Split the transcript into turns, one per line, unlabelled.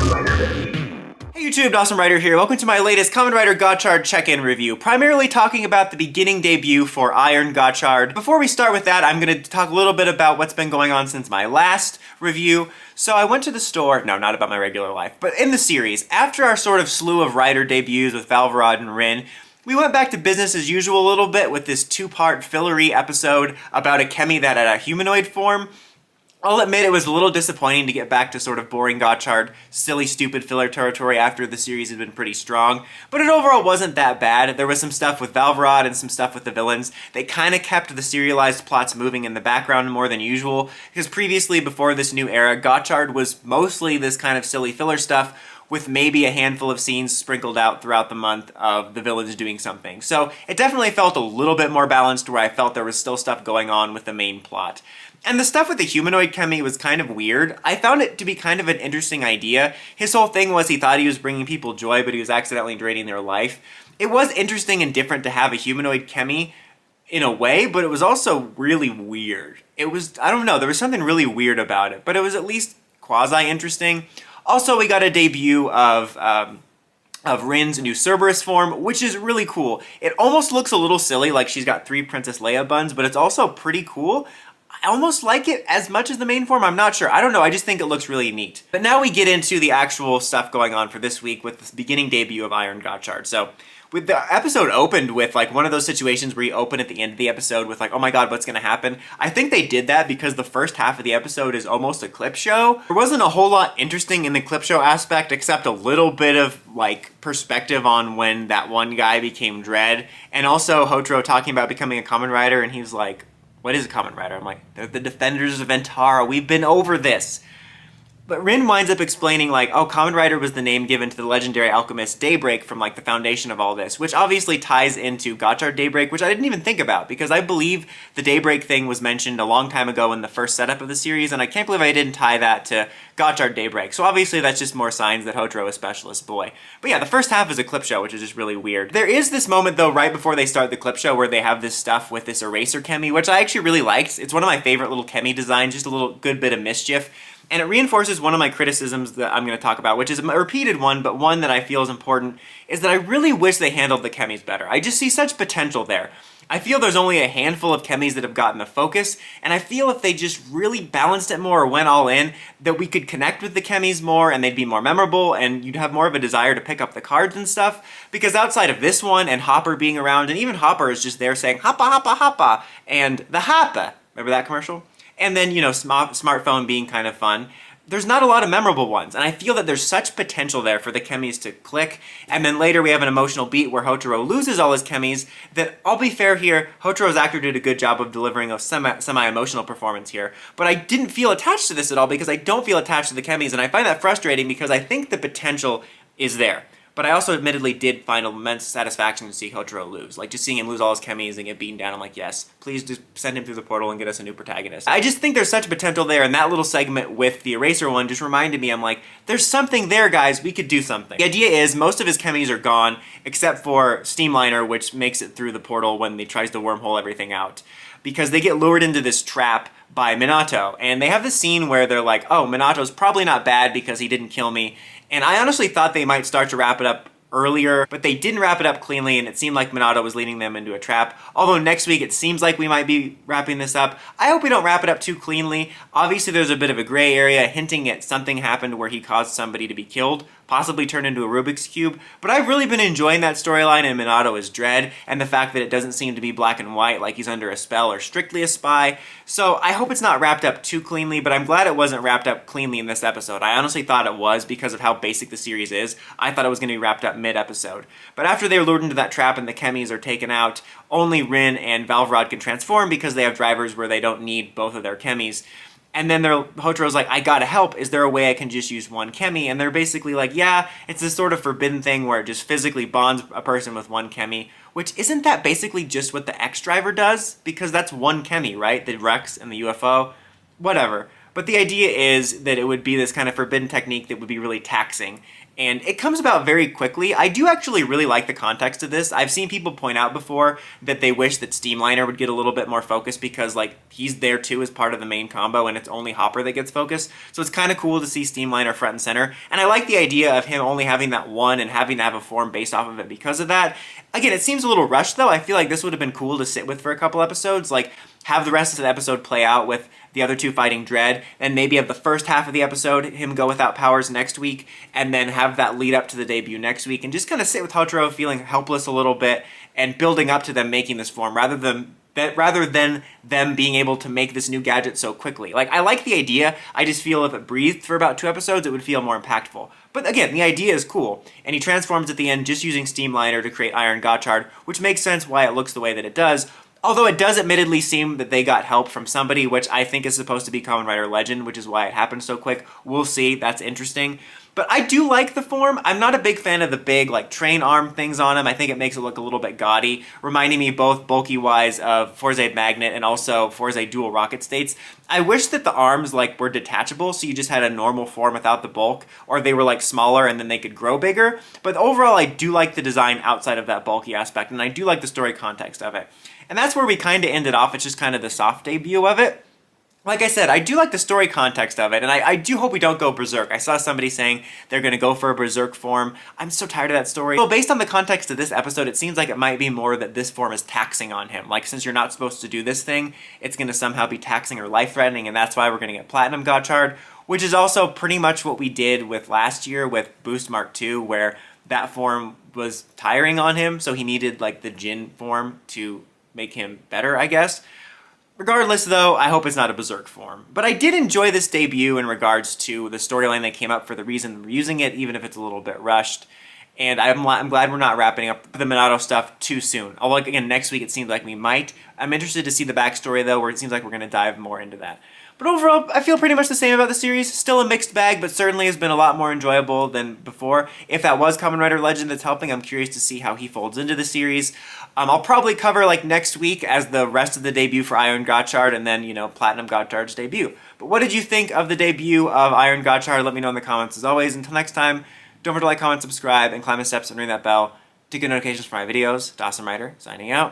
Hey YouTube, Awesome Rider here. Welcome to my latest Kamen Rider Gotchard check-in review, primarily talking about the beginning debut for Iron Gothard. Before we start with that, I'm going to talk a little bit about what's been going on since my last review. So I went to the store, no, not about my regular life, but in the series, after our sort of slew of Rider debuts with Valvrod and Rin, we went back to business as usual a little bit with this two-part fillery episode about a Chemy that had a humanoid form. I'll admit it was a little disappointing to get back to sort of boring Gotchard, silly, stupid filler territory after the series had been pretty strong, but it overall wasn't that bad. There was some stuff with Valvrod and some stuff with the villains. They kind of kept the serialized plots moving in the background more than usual, because previously, before this new era, Gotchard was mostly this kind of silly filler stuff, with maybe a handful of scenes sprinkled out throughout the month of the villains doing something. So it definitely felt a little bit more balanced, where I felt there was still stuff going on with the main plot. And the stuff with the humanoid Chemy was kind of weird. I found it to be kind of an interesting idea. His whole thing was he thought he was bringing people joy, but he was accidentally draining their life. It was interesting and different to have a humanoid Chemy in a way, but it was also really weird. It was, I don't know, there was something really weird about it, but it was at least quasi-interesting. Also, we got a debut of Rin's new Cerberus form, which is really cool. It almost looks a little silly, like she's got 3 Princess Leia buns, but it's also pretty cool. I almost like it as much as the main form, I'm not sure. I don't know, I just think it looks really neat. But now we get into the actual stuff going on for this week with the beginning debut of Iron Gotchard. So, with the episode opened with like one of those situations where you open at the end of the episode with like, oh my god, what's gonna happen? I think they did that because the first half of the episode is almost a clip show. There wasn't a whole lot interesting in the clip show aspect except a little bit of like perspective on when that one guy became Dread, and also Hotaro talking about becoming a Kamen Rider, and he was like, what is a Kamen Rider? I'm like, they're the defenders of Ventara, we've been over this. But Rin winds up explaining like, oh, Kamen Rider was the name given to the legendary alchemist Daybreak from like the foundation of all this, which obviously ties into Gotchard Daybreak, which I didn't even think about, because I believe the Daybreak thing was mentioned a long time ago in the first setup of the series, and I can't believe I didn't tie that to Gotchard Daybreak. So obviously that's just more signs that Hotaro is Specialist Boy. But yeah, the first half is a clip show, which is just really weird. There is this moment though, right before they start the clip show, where they have this stuff with this eraser Chemy, which I actually really liked. It's one of my favorite little Chemy designs, just a little good bit of mischief. And it reinforces one of my criticisms that I'm going to talk about, which is a repeated one, but one that I feel is important, is that I really wish they handled the Chemys better. I just see such potential there. I feel there's only a handful of Chemys that have gotten the focus, and I feel if they just really balanced it more or went all in, that we could connect with the Chemys more and they'd be more memorable, and you'd have more of a desire to pick up the cards and stuff. Because outside of this one and Hopper being around, and even Hopper is just there saying, Hoppa, Hoppa, Hoppa, and the Hoppa. Remember that commercial? And then, you know, smartphone being kind of fun. There's not a lot of memorable ones, and I feel that there's such potential there for the Chemys to click, and then later we have an emotional beat where Hotaro loses all his Chemys, that, I'll be fair here, Hotaro's actor did a good job of delivering a semi-emotional performance here, but I didn't feel attached to this at all because I don't feel attached to the Chemys, and I find that frustrating because I think the potential is there. But I also admittedly did find immense satisfaction to see Hotaro lose. Like, just seeing him lose all his Chemys and get beaten down, I'm like, yes, please just send him through the portal and get us a new protagonist. I just think there's such potential there, and that little segment with the Eraser one just reminded me, I'm like, there's something there, guys, we could do something. The idea is, most of his Chemys are gone, except for Steamliner, which makes it through the portal when he tries to wormhole everything out. Because they get lured into this trap by Minato, and they have this scene where they're like, oh, Minato's probably not bad because he didn't kill me, and I honestly thought they might start to wrap it up earlier, but they didn't wrap it up cleanly, and it seemed like Minato was leading them into a trap. Although next week it seems like we might be wrapping this up. I hope we don't wrap it up too cleanly. Obviously there's a bit of a gray area hinting at something happened where he caused somebody to be killed, possibly turned into a Rubik's Cube, but I've really been enjoying that storyline in Minato as Dread, and the fact that it doesn't seem to be black and white like he's under a spell or strictly a spy. So I hope it's not wrapped up too cleanly, but I'm glad it wasn't wrapped up cleanly in this episode. I honestly thought it was because of how basic the series is. I thought it was going to be wrapped up mid-episode. But after they're lured into that trap and the Chemys are taken out, only Rin and Valvrod can transform because they have drivers where they don't need both of their Chemys. And then Hotaro's like, I gotta help, is there a way I can just use one Chemy? And they're basically like, yeah, it's this sort of forbidden thing where it just physically bonds a person with one Chemy, which isn't that basically just what the X driver does? Because that's one Chemy, right? The Rex and the UFO? Whatever. But the idea is that it would be this kind of forbidden technique that would be really taxing. And it comes about very quickly. I do actually really like the context of this. I've seen people point out before that they wish that Steamliner would get a little bit more focus because, like, he's there too as part of the main combo and it's only Hopper that gets focus. So it's kind of cool to see Steamliner front and center. And I like the idea of him only having that one and having to have a form based off of it because of that. Again, it seems a little rushed though. I feel like this would have been cool to sit with for a couple episodes. Like, have the rest of the episode play out with the other two fighting Dredd, and maybe have the first half of the episode him go without powers next week, and then have that lead up to the debut next week, and just kind of sit with Hotaro feeling helpless a little bit, and building up to them making this form, rather than them being able to make this new gadget so quickly. Like, I like the idea, I just feel if it breathed for about 2 episodes, it would feel more impactful. But again, the idea is cool, and he transforms at the end just using Steamliner to create Iron Gotchard, which makes sense why it looks the way that it does. Although it does admittedly seem that they got help from somebody, which I think is supposed to be Kamen Rider Legend, which is why it happened so quick. We'll see, that's interesting. But I do like the form. I'm not a big fan of the big, like, train arm things on him. I think it makes it look a little bit gaudy, reminding me both bulky-wise of Fourze Magnet and also Fourze Dual Rocket States. I wish that the arms, like, were detachable, so you just had a normal form without the bulk, or they were, like, smaller and then they could grow bigger. But overall, I do like the design outside of that bulky aspect, and I do like the story context of it. And that's where we kind of ended off. It's just kind of the soft debut of it. Like I said, I do like the story context of it, and I do hope we don't go berserk. I saw somebody saying they're going to go for a berserk form. I'm so tired of that story. Well, based on the context of this episode, it seems like it might be more that this form is taxing on him. Like, since you're not supposed to do this thing, it's going to somehow be taxing or life-threatening, and that's why we're going to get Platinum Gotchard, which is also pretty much what we did with last year with Boost Mark II, where that form was tiring on him, so he needed, like, the Jin form to make him better, I guess. Regardless, though, I hope it's not a berserk form. But I did enjoy this debut in regards to the storyline that came up for the reason we're using it, even if it's a little bit rushed. And I'm glad we're not wrapping up the Minato stuff too soon. Although, again, next week it seems like we might. I'm interested to see the backstory, though, where it seems like we're going to dive more into that. But overall, I feel pretty much the same about the series. Still a mixed bag, but certainly has been a lot more enjoyable than before. If that was Kamen Rider Legend that's helping, I'm curious to see how he folds into the series. I'll probably cover, like, next week as the rest of the debut for Iron Gotchard, and then, you know, Platinum Gotchard's debut. But what did you think of the debut of Iron Gotchard? Let me know in the comments. As always, until next time, don't forget to like, comment, subscribe, and climb the steps and ring that bell to get notifications for my videos. Dawson Rider, signing out.